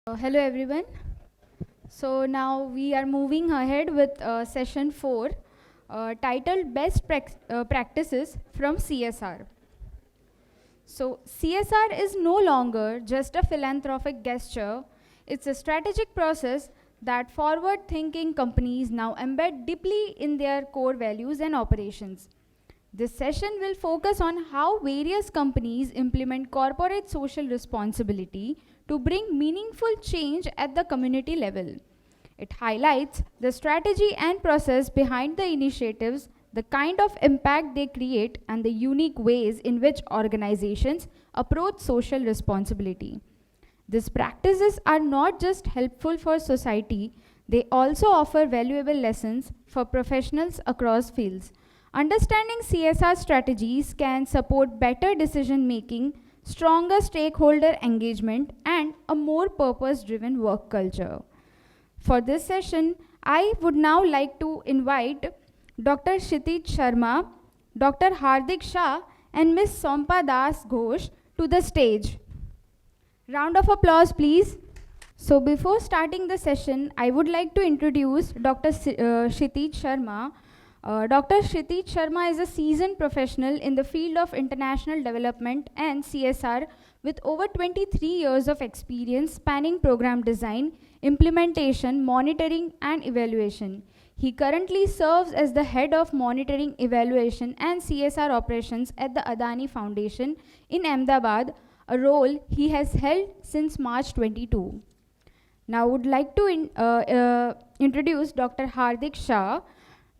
Hello everyone. So now we are moving ahead with session 4 titled Practices from CSR. So CSR is no longer just a philanthropic gesture, it's a strategic process that forward thinking companies now embed deeply in their core values and operations. This session will focus on how various companies implement corporate social responsibility to bring meaningful change at the community level. It highlights the strategy and process behind the initiatives, the kind of impact they create, and the unique ways in which organizations approach social responsibility. These practices are not just helpful for society, they also offer valuable lessons for professionals across fields. Understanding CSR strategies can support better decision making, stronger stakeholder engagement, and a more purpose driven work culture. For this session, I would now like to invite Dr. Kshitij Sharma, Dr. Hardik Shah, and Ms. Sampa Ghosh to the stage. Round of applause, please. So before starting the session, I would like to introduce Dr. Kshitij Sharma. Dr. Kshitij Sharma is a seasoned professional in the field of international development and CSR with over 23 years of experience spanning program design, implementation, monitoring, and evaluation. He currently serves as the head of monitoring, evaluation, and CSR operations at the Adani Foundation in Ahmedabad, a role he has held since March 22. Now I would like to introduce Dr. Hardik Shah.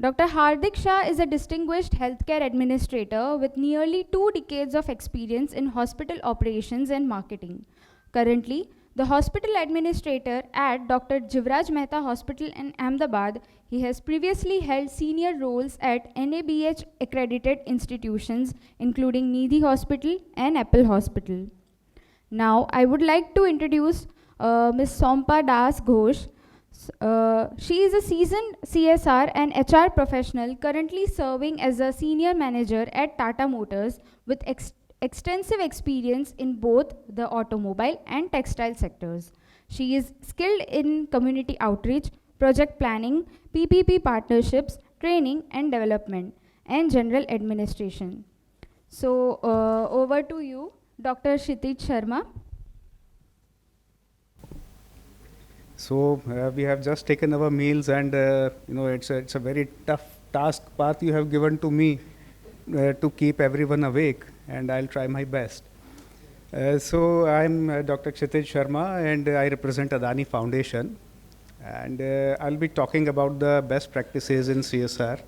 Dr. Hardik Shah is a distinguished healthcare administrator with nearly 2 decades of experience in hospital operations and marketing. Currently, the hospital administrator at Dr. Jivraj Mehta Hospital in Ahmedabad, he has previously held senior roles at NABH accredited institutions including Nidhi Hospital and Apple Hospital. Now, I would like to introduce Ms. Sampa Ghosh. She is a seasoned CSR and HR professional currently serving as a senior manager at Tata Motors with extensive experience in both the automobile and textile sectors. She is skilled in community outreach, project planning, PPP partnerships, training and development, and general administration. So, over to you, Dr. Kshitij Sharma. So we have just taken our meals, and it's a very tough task path you have given to me to keep everyone awake, and I'll try my best. So I'm Dr. Kshitij Sharma, and I represent Adani Foundation, and I'll be talking about the best practices in CSR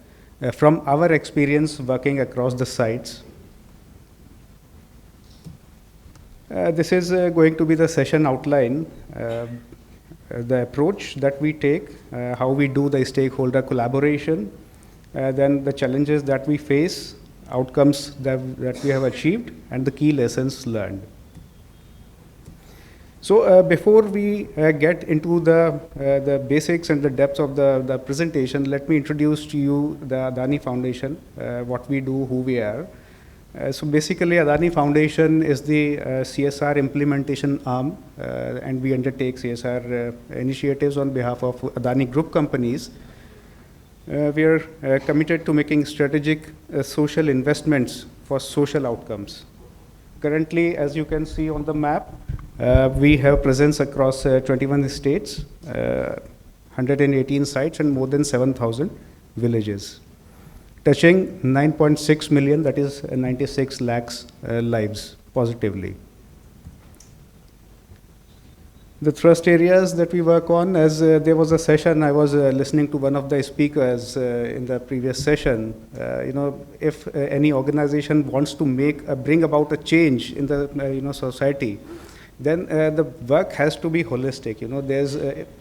from our experience working across the sites. This is going to be the session outline. The approach that we take, how we do the stakeholder collaboration, then the challenges that we face, outcomes that we have achieved, and the key lessons learned. So before we get into the basics and the depths of the presentation, let me introduce to you the Adani Foundation, what we do, who we are. So basically, Adani Foundation is the CSR implementation arm, and we undertake CSR initiatives on behalf of Adani Group companies. We are committed to making strategic social investments for social outcomes. Currently, as you can see on the map, we have presence across 21 states, 118 sites, and more than 7,000 villages, touching 9.6 million, that is 96 lakhs lives positively. The thrust areas that we work on, as there was a session, I was listening to one of the speakers in the previous session. If any organization wants to bring about a change in the society, then the work has to be holistic.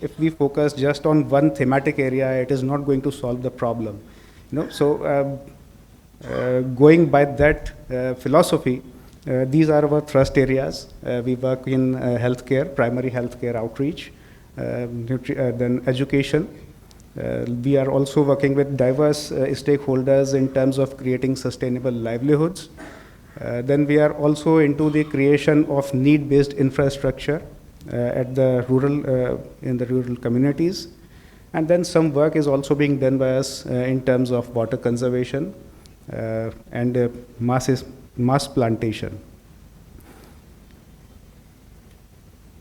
If we focus just on one thematic area, it is not going to solve the problem. So going by that philosophy, these are our thrust areas. We work in healthcare, primary healthcare outreach, then education. We are also working with diverse stakeholders in terms of creating sustainable livelihoods. Then we are also into the creation of need-based infrastructure at the rural, in the rural communities. And then some work is also being done by us in terms of water conservation and mass plantation.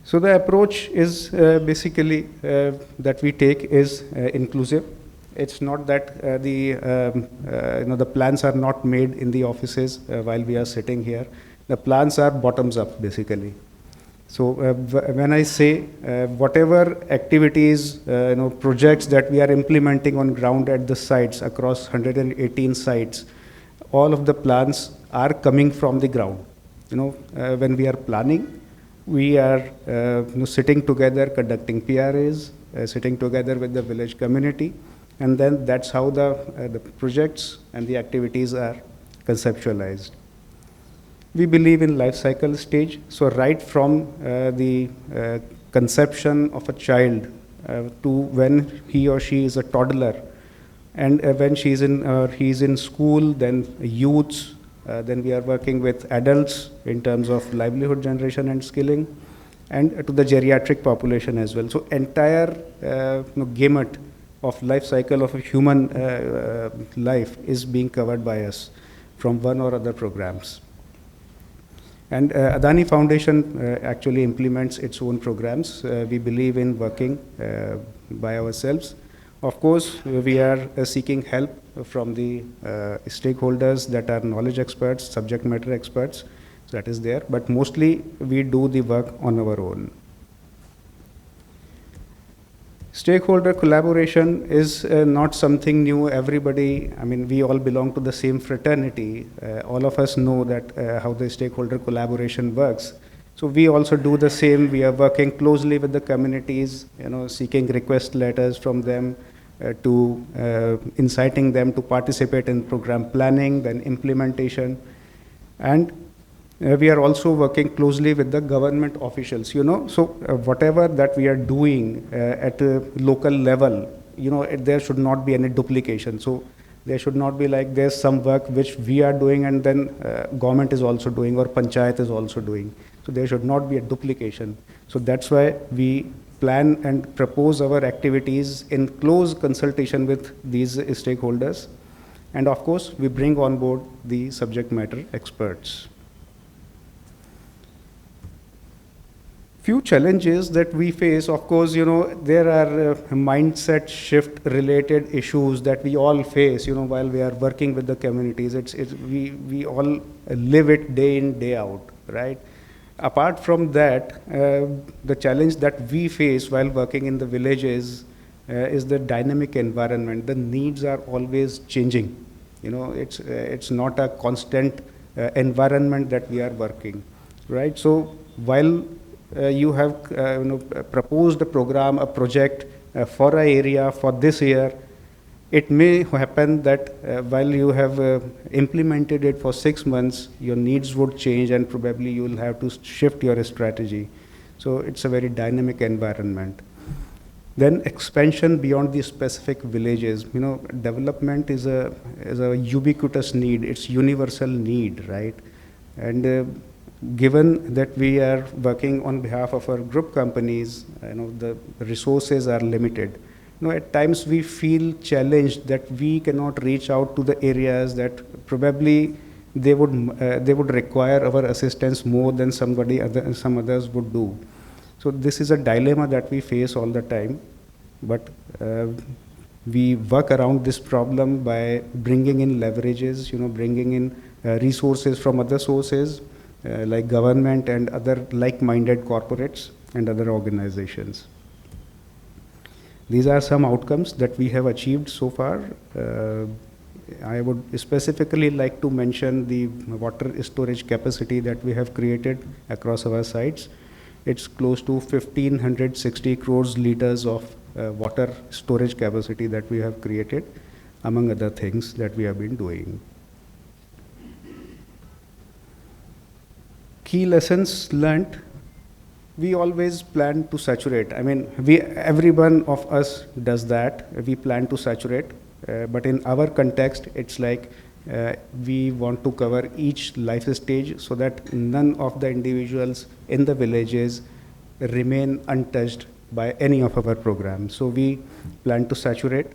So the approach is basically that we take is inclusive. It's not that the plans are not made in the offices while we are sitting here. The plans are bottoms up basically. So when I say whatever activities, projects that we are implementing on ground at the sites across 118 sites, all of the plans are coming from the ground. When we are planning, we are sitting together, conducting PRAs, sitting together with the village community, and then that's how the projects and the activities are conceptualized. We believe in life cycle stage, so right from the conception of a child to when he or she is a toddler, and when he's in school, then youths, then we are working with adults in terms of livelihood generation and skilling, and to the geriatric population as well. So entire gamut of life cycle of a human life is being covered by us from one or other programs. And Adani Foundation actually implements its own programs. We believe in working by ourselves. Of course, we are seeking help from the stakeholders that are knowledge experts, subject matter experts, so that is there, but mostly we do the work on our own. Stakeholder collaboration is not something new. Everybody, we all belong to the same fraternity. All of us know that how the stakeholder collaboration works. So we also do the same. We are working closely with the communities, seeking request letters from them, to inciting them to participate in program planning, then implementation. And we are also working closely with the government officials, so whatever that we are doing at a local level, there should not be any duplication. So there should not be like there's some work which we are doing and then government is also doing or panchayat is also doing. So there should not be a duplication. So that's why we plan and propose our activities in close consultation with these stakeholders. And of course, we bring on board the subject matter experts. Few challenges that we face, of course, there are mindset shift related issues that we all face, while we are working with the communities. We all live it day in, day out, right? Apart from that, the challenge that we face while working in the villages is the dynamic environment. The needs are always changing. It's not a constant environment that we are working, right? So while you have proposed a program, a project for an area for this year, it may happen that while you have implemented it for 6 months, your needs would change and probably you will have to shift your strategy. So it's a very dynamic environment. Then expansion beyond the specific villages. Development is a ubiquitous need. It's universal need, right? And given that we are working on behalf of our group companies, the resources are limited. At times we feel challenged that we cannot reach out to the areas that probably they would require our assistance more than some others would do. So this is a dilemma that we face all the time, but we work around this problem by bringing in leverages, bringing in resources from other sources, like government and other like-minded corporates and other organizations. These are some outcomes that we have achieved so far. I would specifically like to mention the water storage capacity that we have created across our sites. It's close to 1,560 crores liters of water storage capacity that we have created, among other things that we have been doing. Key lessons learned. We always plan to saturate. Every one of us does that. We plan to saturate, but in our context, it's like we want to cover each life stage so that none of the individuals in the villages remain untouched by any of our programs. So we plan to saturate.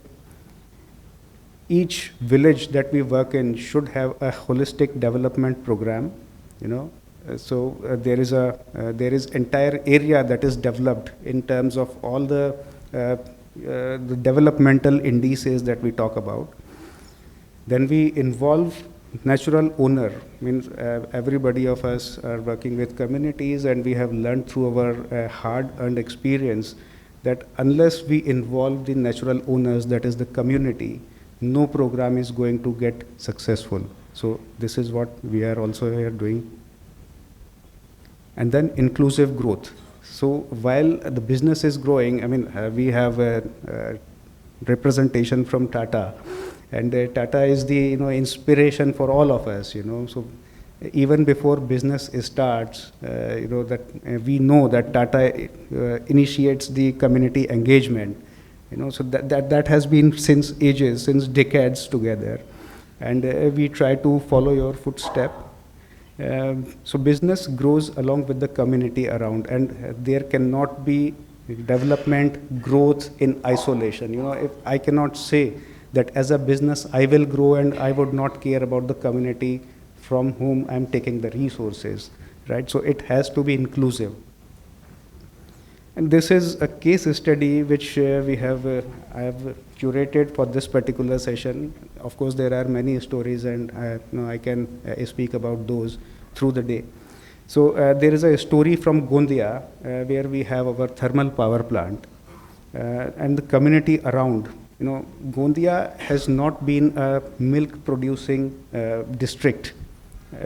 Each village that we work in should have a holistic development program, you know. There is entire area that is developed in terms of all the developmental indices that we talk about. Then we involve natural owner, means everybody of us are working with communities, and we have learned through our hard-earned experience that unless we involve the natural owners, that is the community, no program is going to get successful. So this is what we are also here doing. And then inclusive growth. So while the business is growing, I mean, we have a representation from TATA, and TATA is the inspiration for all of us. So even before business starts, that we know that TATA initiates the community engagement. So that has been since ages, since decades together, and we try to follow your footstep. So business grows along with the community around, and there cannot be development growth in isolation. If I cannot say that as a business I will grow and I would not care about the community from whom I'm taking the resources, right? So it has to be inclusive. And this is a case study which I have curated for this particular session. Of course, there are many stories, and I can speak about those through the day. So there is a story from Gondia where we have our thermal power plant, and the community around. Gondia has not been a milk producing district.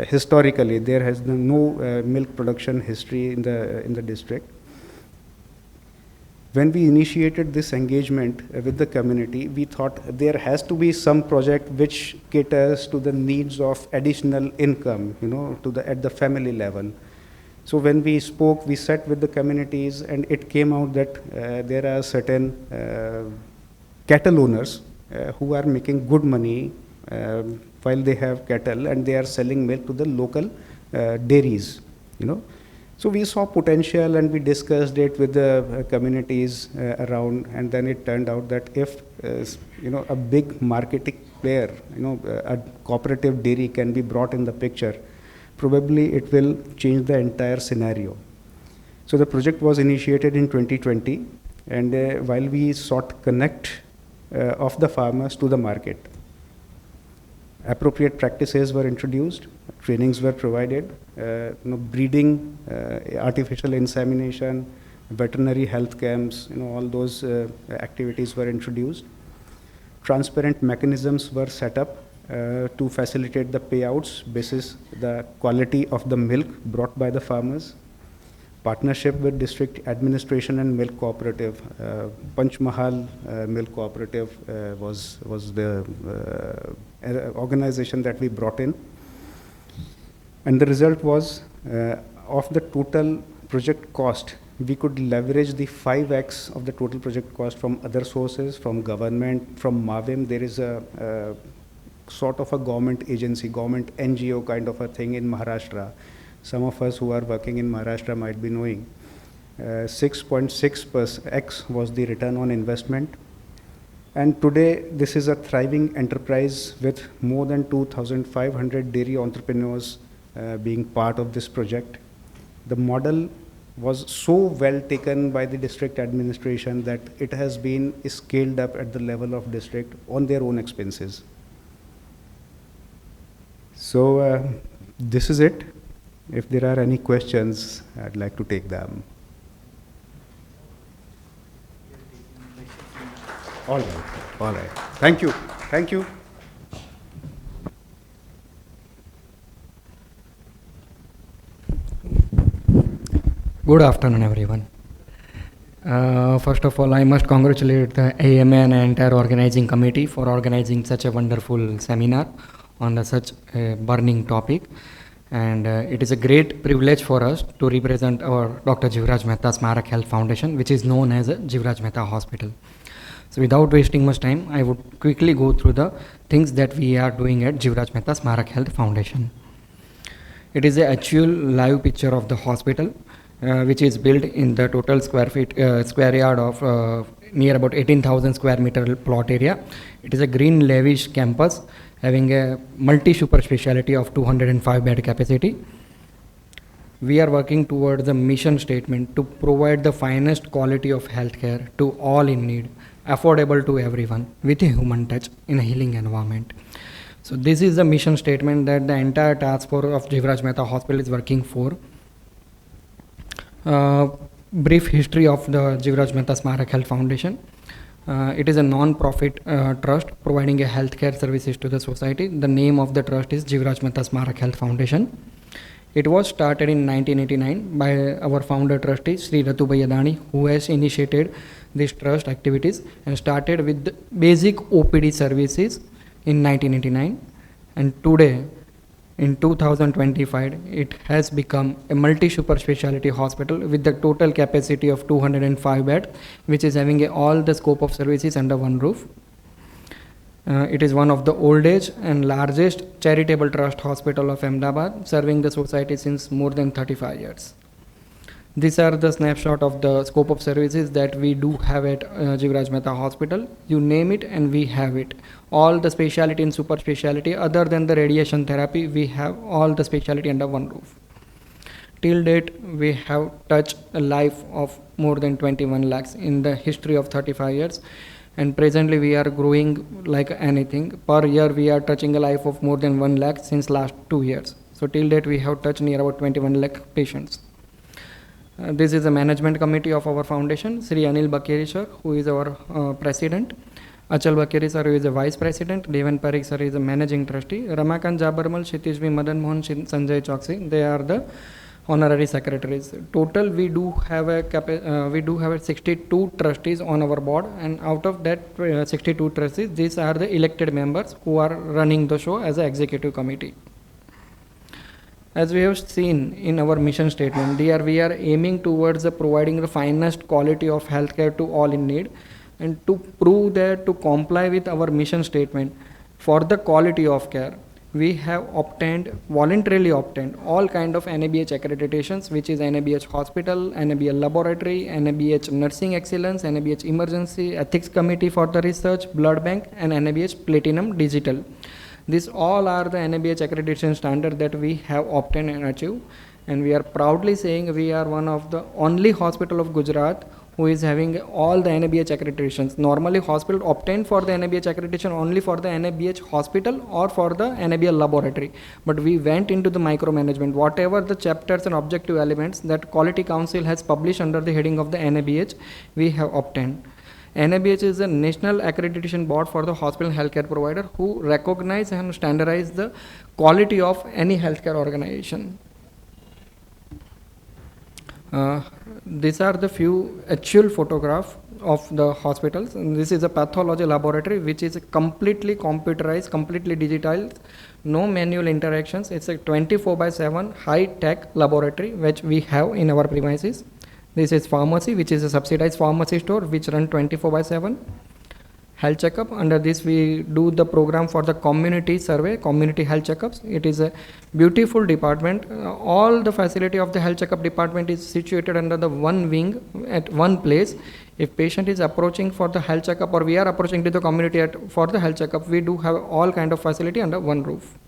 Historically, there has been no milk production history in the district. When we initiated this engagement with the community, we thought there has to be some project which caters to the needs of additional income, at the family level. So when we spoke, we sat with the communities, and it came out that there are certain cattle owners who are making good money while they have cattle, and they are selling milk to the local dairies, So we saw potential, and we discussed it with the communities around, and then it turned out that if a big marketing player, a cooperative dairy can be brought in the picture, probably it will change the entire scenario. So the project was initiated in 2020, and while we sought connect of the farmers to the market, appropriate practices were introduced, trainings were provided, breeding, artificial insemination, veterinary health camps, all those activities were introduced. Transparent mechanisms were set up to facilitate the payouts basis the quality of the milk brought by the farmers. Partnership with district administration and milk cooperative. Panchmahal Milk Cooperative was the organization that we brought in. And the result was, of the total project cost, we could leverage the 5x of the total project cost from other sources, from government, from MAVIM. There is a sort of a government agency, government NGO kind of a thing in Maharashtra. Some of us who are working in Maharashtra might be knowing. 6.6x was the return on investment. And today, this is a thriving enterprise with more than 2,500 dairy entrepreneurs being part of this project. The model was so well taken by the district administration that it has been scaled up at the level of district on their own expenses. So this is it. If there are any questions, I'd like to take them. All right. Thank you. Good afternoon, everyone. First of all, I must congratulate the AMA and entire organizing committee for organizing such a wonderful seminar on such a burning topic. And it is a great privilege for us to represent our Dr. Jivraj Mehta Smarak Health Foundation, which is known as a Jivraj Mehta Hospital. So without wasting much time, I would quickly go through the things that we are doing at Jivraj Mehta Smarak Health Foundation. It is a actual live picture of the hospital, which is built in the total square yard of near about 18,000 square meter plot area. It is a green lavish campus having a multi-super specialty of 205 bed capacity. We are working towards the mission statement to provide the finest quality of healthcare to all in need, affordable to everyone, with a human touch in a healing environment. So this is the mission statement that the entire task force of Jivraj Mehta Hospital is working for. Brief history of the Jivraj Mehta Smarak Health Foundation. It is a non-profit trust providing a healthcare services to the society. The name of the trust is Jivraj Mehta Smarak Health Foundation. It was started in 1989 by our founder trustee Sri Ratubhai Adani, who has initiated this trust activities and started with the basic OPD services in 1989, and today in 2025 it has become a multi-super specialty hospital with the total capacity of 205 beds, which is having all the scope of services under one roof. It is one of the oldest and largest charitable trust hospital of Ahmedabad, serving the society since more than 35 years. These are the snapshot of the scope of services that we do have at Jivraj Mehta Hospital. You name it and we have it. All the specialty and super specialty other than the radiation therapy, we have all the specialty under one roof. Till date, we have touched a life of more than 21 lakhs in the history of 35 years. And presently we are growing like anything. Per year we are touching a life of more than 1 lakh since last 2 years. So till date we have touched near about 21 lakh patients. This is the management committee of our foundation. Sri Anil Bakeri sir, who is our president. Achal Bakeri sir, who is the vice president. Devan Parikh sir is the managing trustee. Ramakant Jabarmal, Kshitij V, Madan Mohan, Sanjay Choksi, they are the honorary secretaries. Total we do have a 62 trustees on our board, and out of that 62 trustees, these are the elected members who are running the show as an executive committee. As we have seen in our mission statement, we are aiming towards providing the finest quality of healthcare to all in need, and to prove that, to comply with our mission statement for the quality of care, we have voluntarily obtained all kind of NABH accreditations, which is NABH Hospital, NABH Laboratory, NABH Nursing Excellence, NABH Emergency Ethics Committee for the Research, Blood Bank, and NABH Platinum Digital. These all are the NABH accreditation standard that we have obtained and achieved, and we are proudly saying we are one of the only hospital of Gujarat who is having all the NABH accreditations. Normally hospital obtain for the NABH accreditation only for the NABH hospital or for the NABH laboratory. But we went into the micromanagement. Whatever the chapters and objective elements that Quality Council has published under the heading of the NABH, we have obtained. NABH is a national accreditation board for the hospital healthcare provider who recognize and standardize the quality of any healthcare organization. These are the few actual photographs of the hospitals. And this is a pathology laboratory which is completely computerized, completely digitized, no manual interactions. It's a 24/7 high-tech laboratory which we have in our premises. This is pharmacy, which is a subsidized pharmacy store which run 24/7. Health checkup, under this we do the program for the community survey, community health checkups. It is a beautiful department. All the facility of the health checkup department is situated under the one wing at one place. If patient is approaching for the health checkup or we are approaching to the community for the health checkup, we do have all kind of facility under one roof.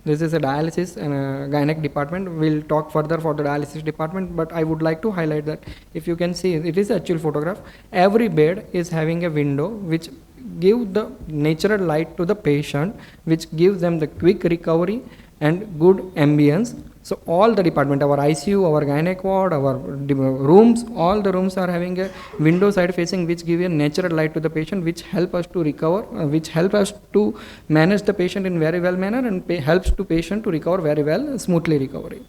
This is a dialysis and a gynec department. We'll talk further for the dialysis department, but I would like to highlight that if you can see, it is actual photograph. Every bed is having a window which give the natural light to the patient, which gives them the quick recovery and good ambience. So all the department, our ICU, our gynec ward, our rooms, all the rooms are having a window side facing which give a natural light to the patient, which help us to recover, which help us to manage the patient in very well manner and helps to patient to recover very well, smoothly recovery.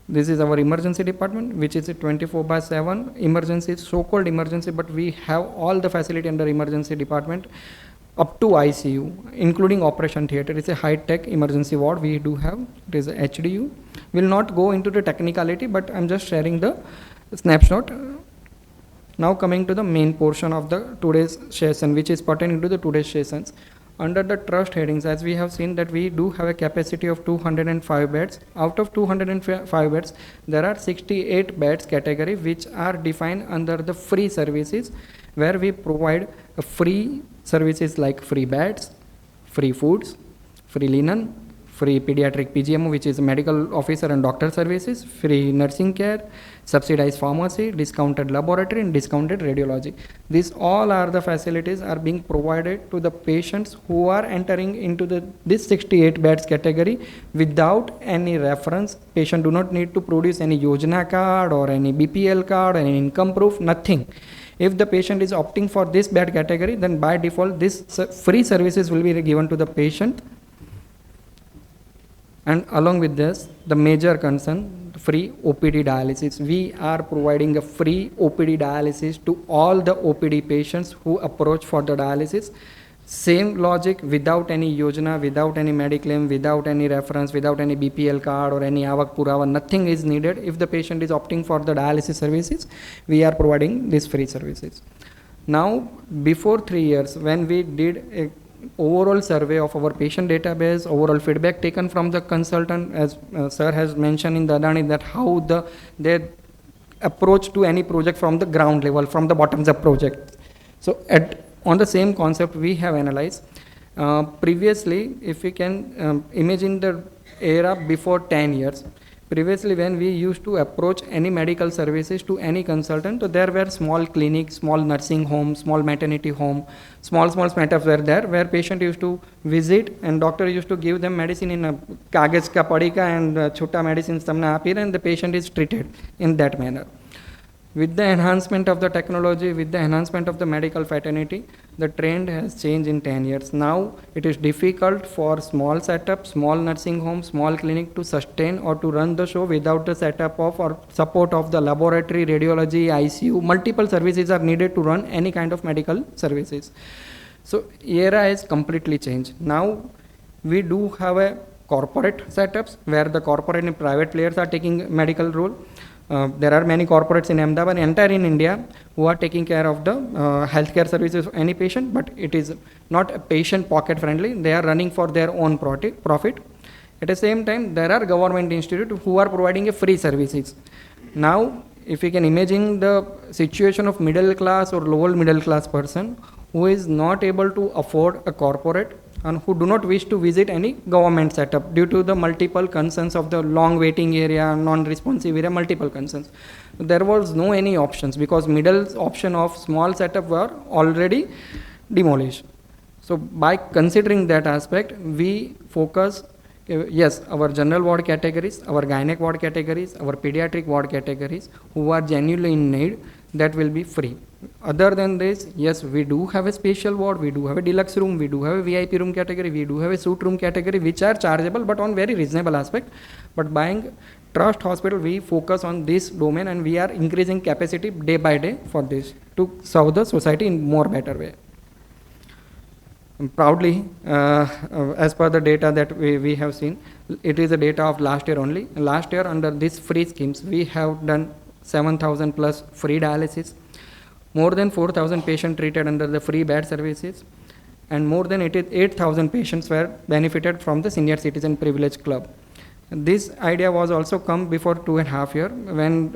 This is our emergency department, which is a 24/7 emergency, so-called emergency, but we have all the facility under emergency department up to ICU, including operation theater. It's a high-tech emergency ward we do have. It is a HDU. Will not go into the technicality, but I'm just sharing the snapshot. Now coming to the main portion of the today's session, which is pertaining to the today's sessions. Under the trust headings, as we have seen that we do have a capacity of 205 beds. Out of 205 beds, there are 68 beds category which are defined under the free services, where we provide free services like free beds, free foods, free linen, free pediatric PGMO, which is medical officer and doctor services, free nursing care, subsidized pharmacy, discounted laboratory, and discounted radiology. These all are the facilities are being provided to the patients who are entering into this 68 beds category without any reference. Patient do not need to produce any Yojana card or any BPL card or any income proof, nothing. If the patient is opting for this bed category, then by default, this free services will be given to the patient. And along with this, the major concern, free OPD dialysis. We are providing a free OPD dialysis to all the OPD patients who approach for the dialysis. Same logic, without any Yojana, without any Mediclaim, without any reference, without any BPL card or any Avak Purava, nothing is needed. If the patient is opting for the dialysis services, we are providing these free services. Now, before 3 years, when we did a overall survey of our patient database, overall feedback taken from the consultant, as sir has mentioned in the Adani, that how their approach to any project from the ground level, from the bottoms up project. So on the same concept, we have analyzed. Previously, if we can imagine the era before 10 years, previously when we used to approach any medical services to any consultant, so there were small clinics, small nursing homes, small maternity home, small setups were there where patient used to visit and doctor used to give them medicine in a kagaz ka padika and chota medicines tamne apir, and the patient is treated in that manner. With the enhancement of the technology, with the enhancement of the medical fraternity, the trend has changed in 10 years. Now it is difficult for small setup, small nursing home, small clinic to sustain or to run the show without the setup of or support of the laboratory, radiology, ICU. Multiple services are needed to run any kind of medical services. So era has completely changed. Now we do have a corporate setups where the corporate and private players are taking medical role. There are many corporates in Ahmedabad, entire in India, who are taking care of the healthcare services of any patient, but it is not patient pocket friendly. They are running for their own profit. At the same time, there are government institutes who are providing a free services. Now, if you can imagine the situation of middle class or lower middle class person who is not able to afford a corporate and who do not wish to visit any government setup due to the multiple concerns of the long waiting area, non-responsive area, multiple concerns. There was no any options because middle option of small setup were already demolished. So by considering that aspect, we focus, yes, our general ward categories, our gynec ward categories, our pediatric ward categories who are genuinely in need, that will be free. Other than this, yes, we do have a special ward, we do have a deluxe room, we do have a VIP room category, we do have a suite room category, which are chargeable but on very reasonable aspect. But buying trust hospital, we focus on this domain and we are increasing capacity day by day for this to serve the society in more better way. Proudly, as per the data that we have seen, it is the data of last year only. Last year under these free schemes, we have done 7,000 plus free dialysis, more than 4,000 patients treated under the free bed services, and more than 8,000 patients were benefited from the senior citizen privilege club. This idea was also come before 2.5 years when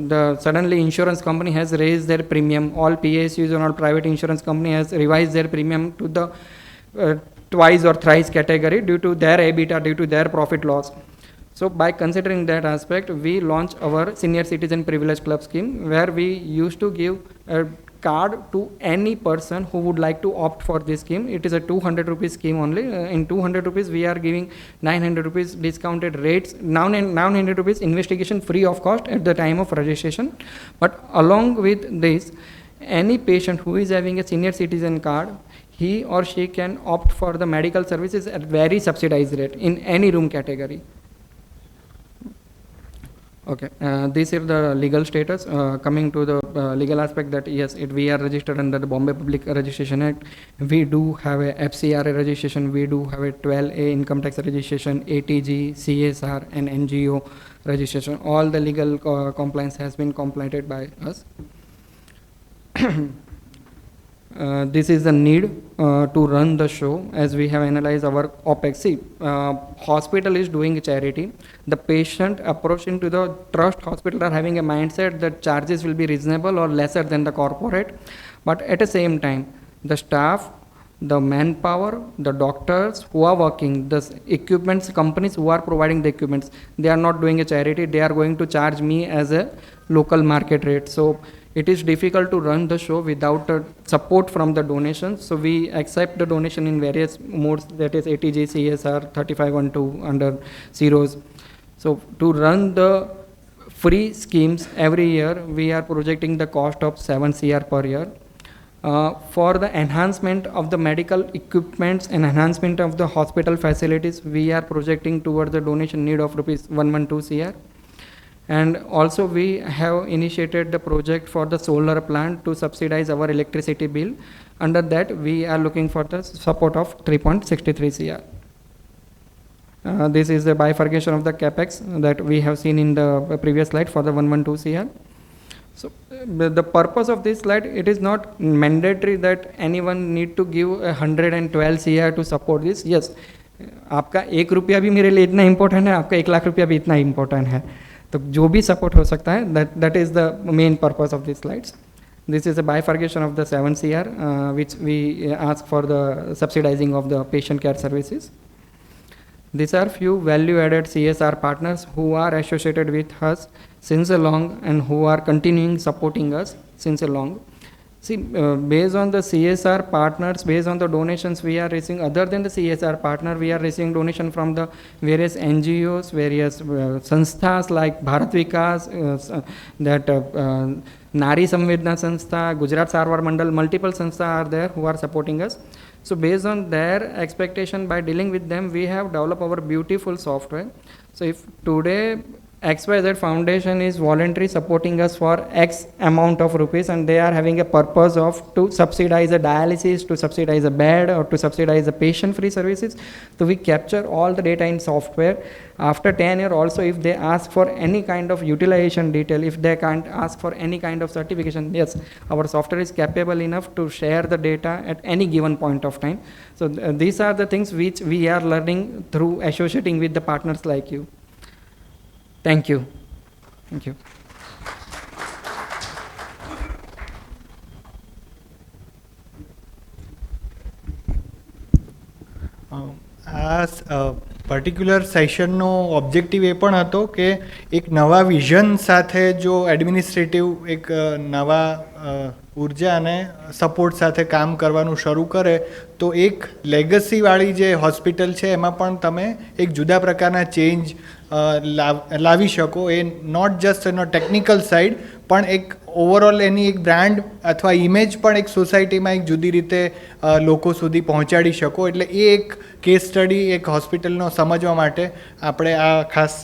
the suddenly insurance company has raised their premium. All PSUs and all private insurance company has revised their premium to the twice or thrice category due to their EBITDA, due to their profit loss. So by considering that aspect, we launched our senior citizen privilege club scheme where we used to give a card to any person who would like to opt for this scheme. It is a 200 rupees scheme only. In 200 rupees, we are giving 900 rupees discounted rates, 900 rupees investigation free of cost at the time of registration. But along with this, any patient who is having a senior citizen card, he or she can opt for the medical services at very subsidized rate in any room category. Okay, this is the legal status. Coming to the legal aspect, that yes, we are registered under the Bombay Public Registration Act. We do have a FCRA registration. We do have a 12A income tax registration, ATG, CSR, and NGO registration. All the legal compliance has been completed by us. This is the need to run the show as we have analyzed our OPEX. See, hospital is doing charity. The patient approaching to the trust hospital are having a mindset that charges will be reasonable or lesser than the corporate. But at the same time, the staff, the manpower, the doctors who are working, the equipments companies who are providing the equipments, they are not doing a charity. They are going to charge me as a local market rate. So it is difficult to run the show without support from the donations. So we accept the donation in various modes, that is ATG, CSR, 3512 under zeros. So to run the free schemes every year, we are projecting the cost of 7 CR per year. For the enhancement of the medical equipments and enhancement of the hospital facilities, we are projecting towards the donation need of rupees 112 CR. And also we have initiated the project for the solar plant to subsidize our electricity bill. Under that, we are looking for the support of 3.63 CR. This is the bifurcation of the capex that we have seen in the previous slide for the 112 CR. So the purpose of this slide, it is not mandatory that anyone need to give 112 CR to support this. Yes, आपका 1 रुपया भी मेरे लिए इतना important है, आपका 1 लाख रुपया भी इतना important है. तो जो भी support हो सकता है, that is the main purpose of these slides. This is a bifurcation of the 7 CR, which we ask for the subsidizing of the patient care services. These are few value-added CSR partners who are associated with us since a long and who are continuing supporting us since a long. See, based on the CSR partners, based on the donations we are receiving, other than the CSR partner, we are receiving donation from the various NGOs, various sansthas like Bharat Vikas, Nari Samvedna Sanstha, Gujarat Sarwar Mandal, multiple sanstha are there who are supporting us. So based on their expectation, by dealing with them, we have developed our beautiful software. So if today XYZ Foundation is voluntarily supporting us for X amount of rupees, and they are having a purpose of to subsidize a dialysis, to subsidize a bed, or to subsidize the patient-free services. So we capture all the data in software. After 10 years also, if they ask for any kind of utilization detail, if they can't ask for any kind of certification, yes, our software is capable enough to share the data at any given point of time. So these are the things which we are learning through associating with the partners like you. Thank you. Thank you. આ particular સેશનનો objective એ પણ હતો કે એક નવા vision સાથે જો administrative એક નવા ઉર્જા અને સપોર્ટ સાથે કામ કરવાનું શરૂ કરે તો એક લેગસીવાળી જે હોસ્પિટલ છે એમાં પણ તમે એક જુદા પ્રકારના ચેન્જ લાવી શકો. એ નોટ જસ્ટ એનો ટેકનિકલ સાઇડ પણ એક ઓવરઓલ એની એક બ્રાન્ડ અથવા ઇમેજ પણ એક સોસાયટીમાં એક જુદી રીતે લોકો સુધી પહોંચાડી શકો. એટલે એ એક કેસ સ્ટડી એક હોસ્પિટલનો સમજવા માટે આપણે આ ખાસ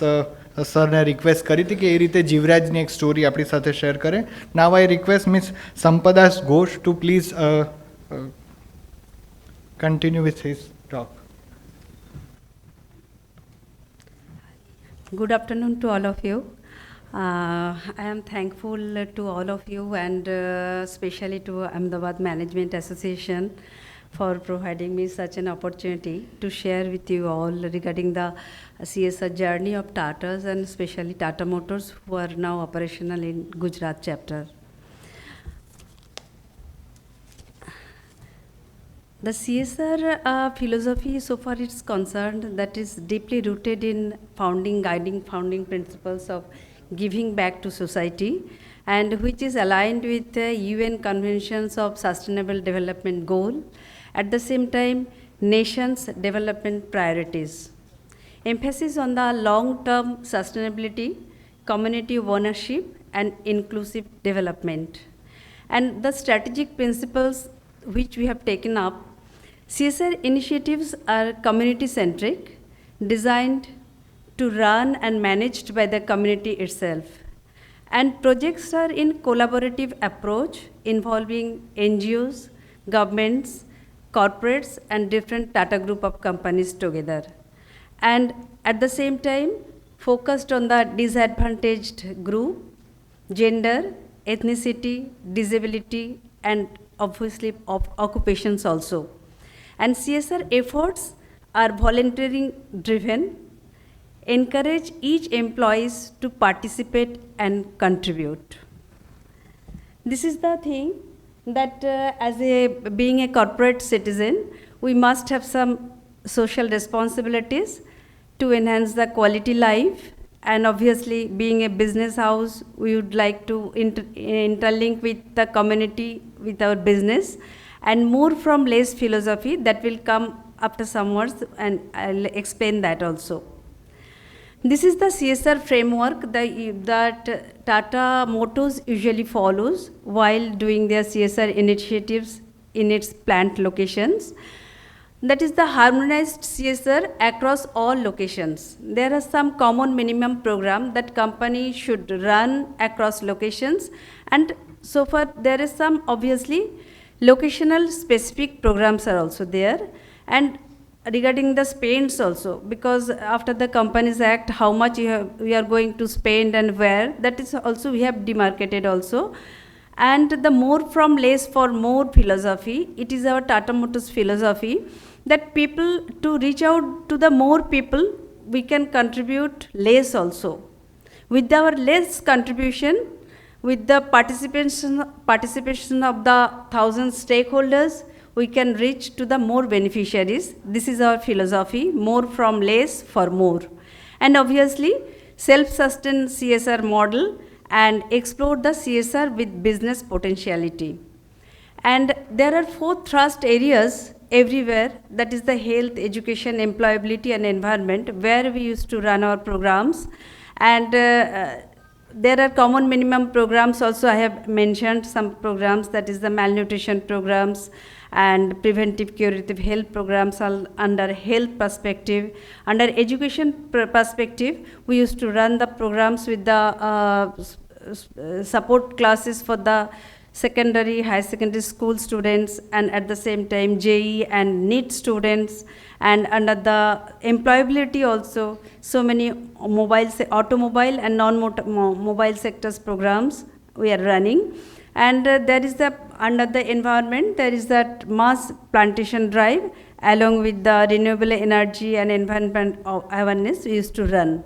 સરને રિક્વેસ્ટ કરી હતી કે એ રીતે જીવરાજની એક સ્ટોરી આપણી સાથે શેર કરે. Now I request miss Sampadas Ghosh to please continue with his talk. Good afternoon to all of you. I am thankful to all of you and especially to Ahmedabad Management Association for providing me such an opportunity to share with you all regarding the CSR journey of Tatas and especially Tata Motors who are now operational in Gujarat chapter. The CSR philosophy, so far it's concerned, that is deeply rooted in guiding founding principles of giving back to society, and which is aligned with the UN Conventions of Sustainable Development Goal, at the same time, nations' development priorities. Emphasis on the long-term sustainability, community ownership, and inclusive development. And the strategic principles which we have taken up, CSR initiatives are community-centric, designed to run and managed by the community itself. And projects are in collaborative approach involving NGOs, governments, corporates, and different Tata group of companies together. And at the same time, focused on the disadvantaged group, gender, ethnicity, disability, and obviously occupations also. And CSR efforts are volunteering driven, encourage each employees to participate and contribute. This is the thing that being a corporate citizen, we must have some social responsibilities to enhance the quality life. And obviously, being a business house, we would like to interlink with the community, with our business, and more from less philosophy that will come after some words, and I'll explain that also. This is the CSR framework that Tata Motors usually follows while doing their CSR initiatives in its plant locations. That is the harmonized CSR across all locations. There are some common minimum program that company should run across locations, and so far there is some obviously locational specific programs are also there. And regarding the spends also, because after the Companies Act, how much we are going to spend and where, that is also we have demarcated also. And the more from less for more philosophy, it is our Tata Motors philosophy that people, to reach out to the more people, we can contribute less also. With our less contribution, with the participation of the 1,000 stakeholders, we can reach to the more beneficiaries. This is our philosophy, more from less for more. And obviously, self-sustained CSR model and explore the CSR with business potentiality. And there are 4 thrust areas everywhere, that is the health, education, employability and environment, where we used to run our programs. And there are common minimum programs also. I have mentioned some programs, that is the malnutrition programs and preventive curative health programs are under health perspective. Under education perspective, we used to run the programs with the support classes for the secondary, high secondary school students, and at the same time JEE and NEET students. And under the employability also, so many automobile and non-mobile sectors programs we are running. And there is under the environment, there is that mass plantation drive along with the renewable energy and environment awareness we used to run.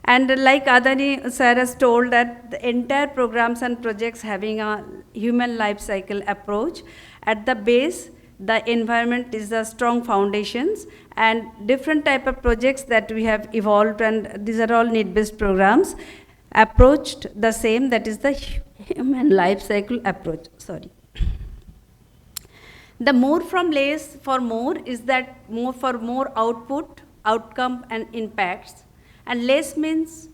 And like Adani sir has told, that the entire programs and projects having a human life cycle approach. At the base, the environment is the strong foundations, and different type of projects that we have evolved, and these are all need-based programs, approached the same, that is the human life cycle approach. Sorry. The more from less for more is that more for more output, outcome and impacts. And less means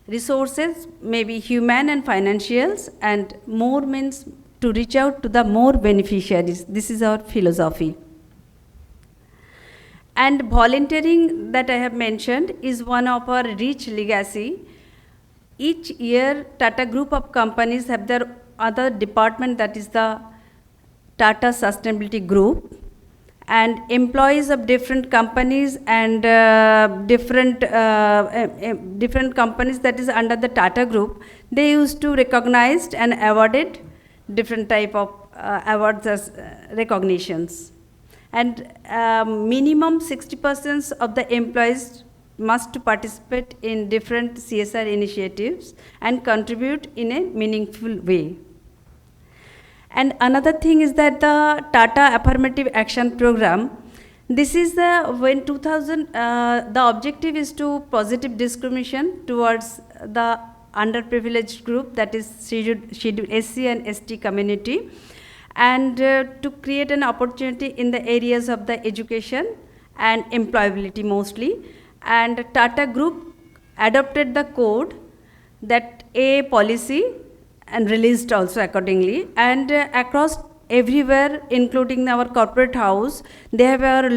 resources, maybe human and financials, and more means to reach out to the more beneficiaries. This is our philosophy. And volunteering that I have mentioned is one of our rich legacy. Each year, Tata Group of companies have their other department, that is the Tata Sustainability Group. And employees of different companies and different companies that is under the Tata Group, they used to recognized and awarded different type of awards as recognitions. And minimum 60% of the employees must participate in different CSR initiatives and contribute in a meaningful way. And another thing is that the Tata Affirmative Action Program, this is the objective is to positive discrimination towards the underprivileged group, that is scheduled SC and ST community, and to create an opportunity in the areas of the education and employability mostly. And Tata Group adopted the code, that a policy, and released also accordingly. And across everywhere, including our corporate house, they have a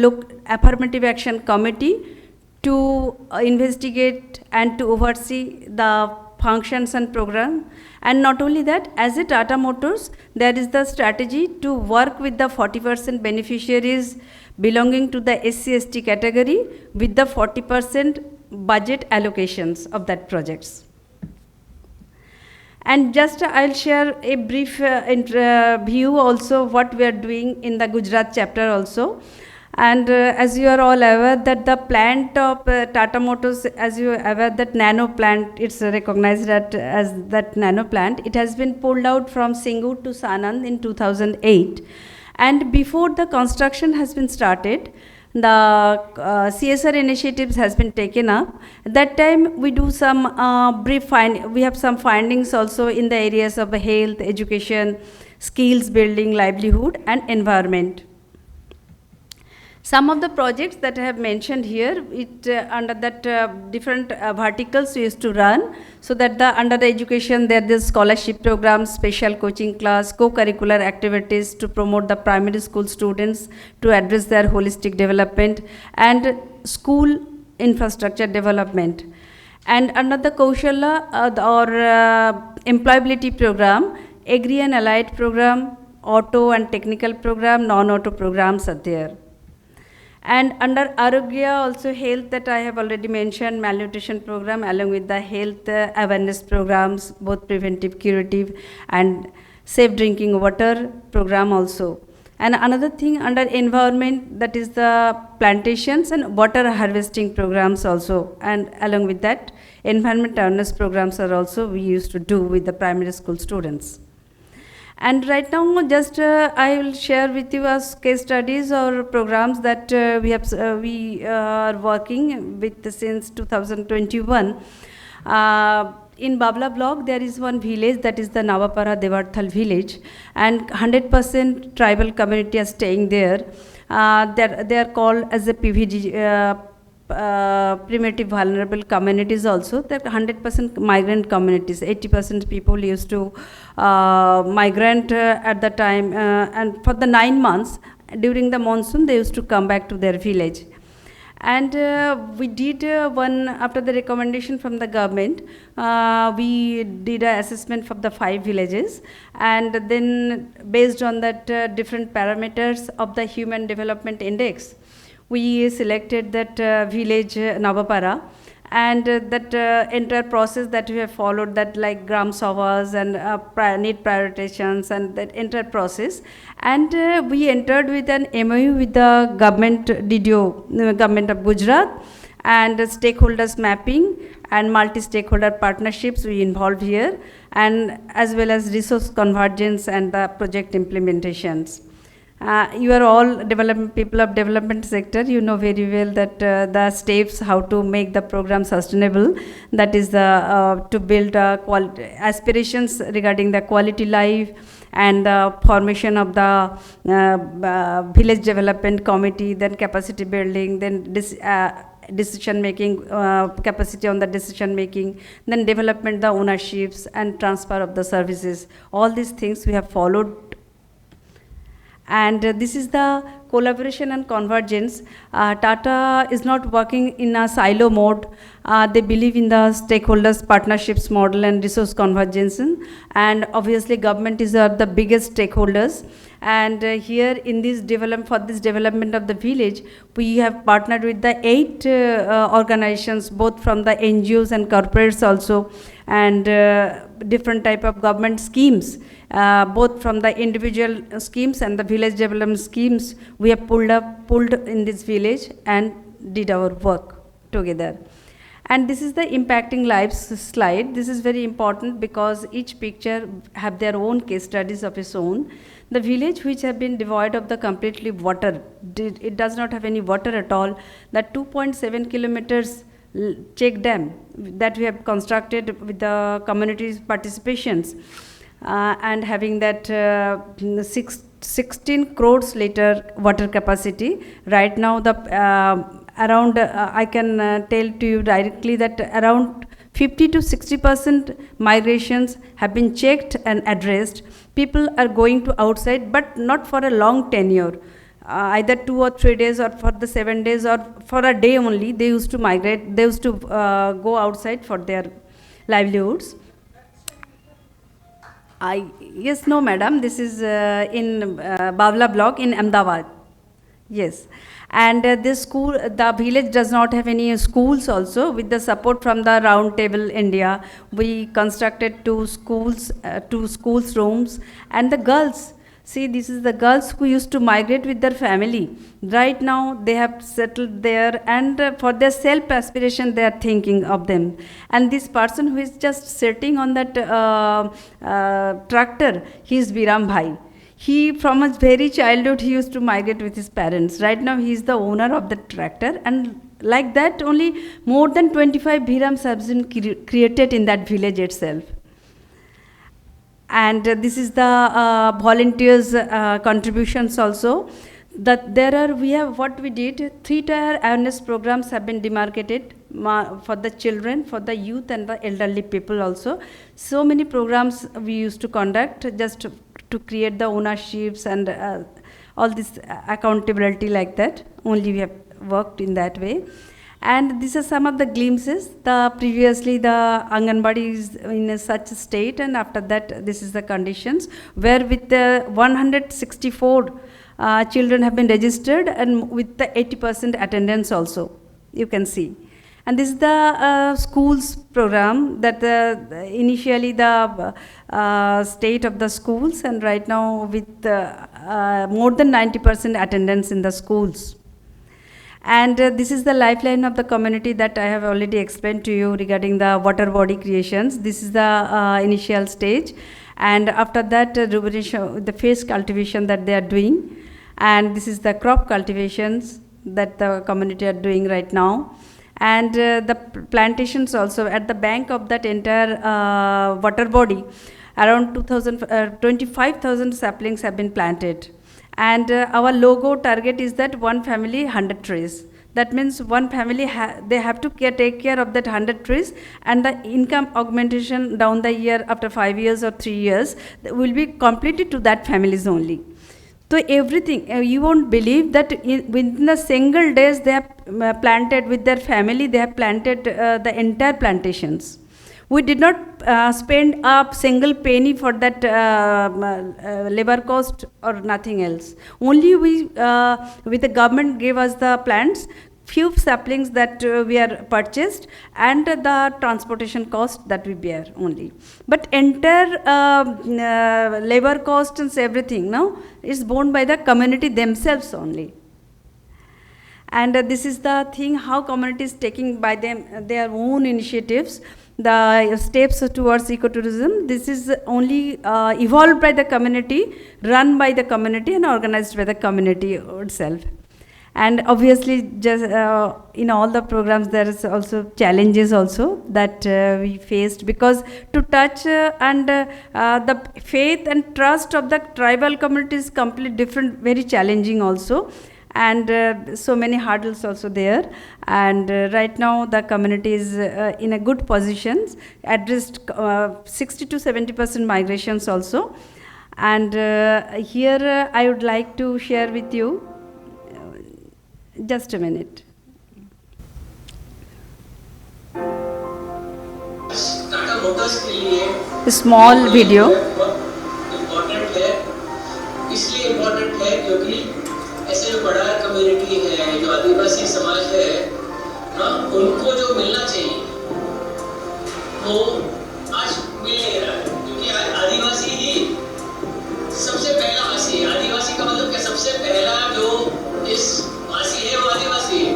affirmative action committee to investigate and to oversee the functions and program. And not only that, as a Tata Motors, there is the strategy to work with the 40% beneficiaries belonging to the SC/ST category with the 40% budget allocations of that projects. And just I'll share a brief view also what we are doing in the Gujarat chapter also. And as you are all aware that the plant of Tata Motors, as you are aware that nano plant, it's recognized as that nano plant. It has been pulled out from Singur to Sanand in 2008. And before the construction has been started, the CSR initiatives has been taken up. At that time, we do some we have some findings also in the areas of health, education, skills building, livelihood, and environment. Some of the projects that I have mentioned here, under that different verticals we used to run, so that under the education there is scholarship programs, special coaching class, co-curricular activities to promote the primary school students to address their holistic development, and school infrastructure development. And under the Kaushala employability program, agri and allied program, auto and technical program, non-auto programs are there. And under Arogya, also health that I have already mentioned, malnutrition program along with the health awareness programs, both preventive, curative, and safe drinking water program also. And another thing under environment, that is the plantations and water harvesting programs also. And along with that, environment awareness programs are also we used to do with the primary school students. And right now, just I will share with you as case studies or programs that we are working with since 2021. In Babla block, there is one village that is the Navapara Devarthal village, and 100% tribal community are staying there. They are called as a PVG. Primitive vulnerable communities also, that 100% migrant communities, 80% people used to migrant at the time, and for the 9 months during the monsoon they used to come back to their village. And we did one, after the recommendation from the government, we did an assessment for the 5 villages, and then based on that different parameters of the Human Development Index, we selected that village Navapara, and that entire process that we have followed, that like gram savas and need prioritizations and that entire process, and we entered with an MOU with the government DDO, government of Gujarat, and stakeholders mapping and multi-stakeholder partnerships we involved here, and as well as resource convergence and the project implementations. You are all people of development sector, you know very well that the steps how to make the program sustainable, that is the to build aspirations regarding the quality life, and the formation of the village development committee, then capacity building, then decision making, capacity on the decision making, then development the ownerships and transfer of the services. All these things we have followed. And this is the collaboration and convergence. Tata is not working in a silo mode. They believe in the stakeholders partnerships model and resource convergence. And obviously government is the biggest stakeholders. And here in this for this development of the village, we have partnered with the 8 organizations, both from the NGOs and corporates also, and different type of government schemes, both from the individual schemes and the village development schemes. We have pulled in this village and did our work together. And this is the impacting lives slide. This is very important because each picture have their own case studies of its own. The village which have been devoid of the completely water, it does not have any water at all. The 2.7 kilometers check dam that we have constructed with the community's participations, and having that 16 crores liter water capacity. Right now the around I can tell to you directly that around 50 to 60% migrations have been checked and addressed. People are going to outside, but not for a long tenure. Either 2 or 3 days, or for the 7 days, or for a day only. They used to migrate. They used to go outside for their livelihoods. Yes, no, madam. This is in Bavla block in Ahmedabad. Yes, and the village does not have any schools also. With the support from the Round Table India, we constructed two schools rooms, and the girls. See, this is the girls who used to migrate with their family. Right now, they have settled there, and for their self aspiration, they are thinking of them. And this person who is just sitting on that tractor, he is Biram Bhai. He, from his very childhood, he used to migrate with his parents. Right now, he is the owner of the tractor, and like that, only more than 25 Bhirams have been created in that village itself. And this is the volunteers contributions also. That we have what we did, 3-tier awareness programs have been demarcated for the children, for the youth and the elderly people also. So many programs we used to conduct just to create the ownerships and all this accountability like that. Only we have worked in that way. And these are some of the glimpses. Previously the Anganwadi is in such a state, and after that this is the conditions, where with the 164 children have been registered, and with the 80% attendance also, you can see. And this is the schools program that initially the state of the schools, and right now with more than 90% attendance in the schools. And this is the lifeline of the community that I have already explained to you regarding the water body creations. This is the initial stage. And after that, the face cultivation that they are doing. And this is the crop cultivations that the community are doing right now. And the plantations also at the bank of that entire water body, around 25,000 saplings have been planted. And our logo target is that one family 100 trees. That means one family they have to take care of that 100 trees, and the income augmentation down the year after 5 years or 3 years will be completed to that families only. So everything, you won't believe that within a single days they have planted with their family, they have planted the entire plantations. We did not spend a single penny for that labor cost or nothing else. Only we, with the government gave us the plants, few saplings that we are purchased, and the transportation cost that we bear only. But entire labor cost and everything now is borne by the community themselves only. And this is the thing how community is taking by them their own initiatives. The steps towards ecotourism, this is only evolved by the community, run by the community, and organized by the community itself. And obviously, just in all the programs, there is also challenges also that we faced, because to touch and the faith and trust of the tribal community is completely different, very challenging also. And so many hurdles also there. And right now the community is in a good positions, addressed 60 to 70% migrations also. And here I would like to share with you, just a minute. A small video. इसलिए important है क्योंकि ऐसे जो बड़ा community है, जो आदिवासी समाज है ना, उनको जो मिलना चाहिए वो आज मिल नहीं रहा है, क्योंकि आदिवासी ही सबसे पहला वासी है। आदिवासी का मतलब क्या, सबसे पहला जो इस वासी है वो आदिवासी है।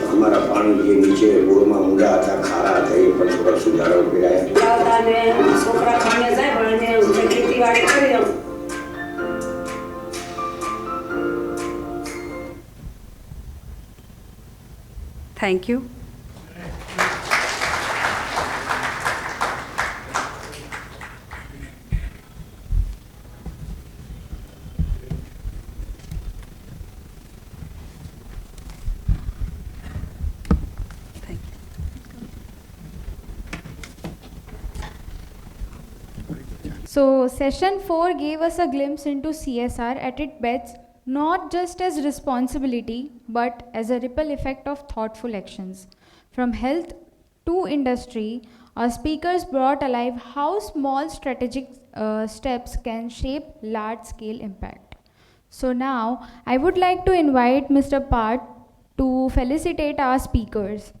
हमारा पानी के नीचे रोड में ऊंडा था, खारा था, ये पर थोड़ा सुधारो किया छोकरा खाने जाए बने उनसे खेती बाड़ी करे हम। Thank you. So session 4 gave us a glimpse into CSR at its best, not just as responsibility, but as a ripple effect of thoughtful actions. From health to industry, our speakers brought alive how small strategic steps can shape large-scale impact. So now, I would like to invite Mr. Part to felicitate our speakers.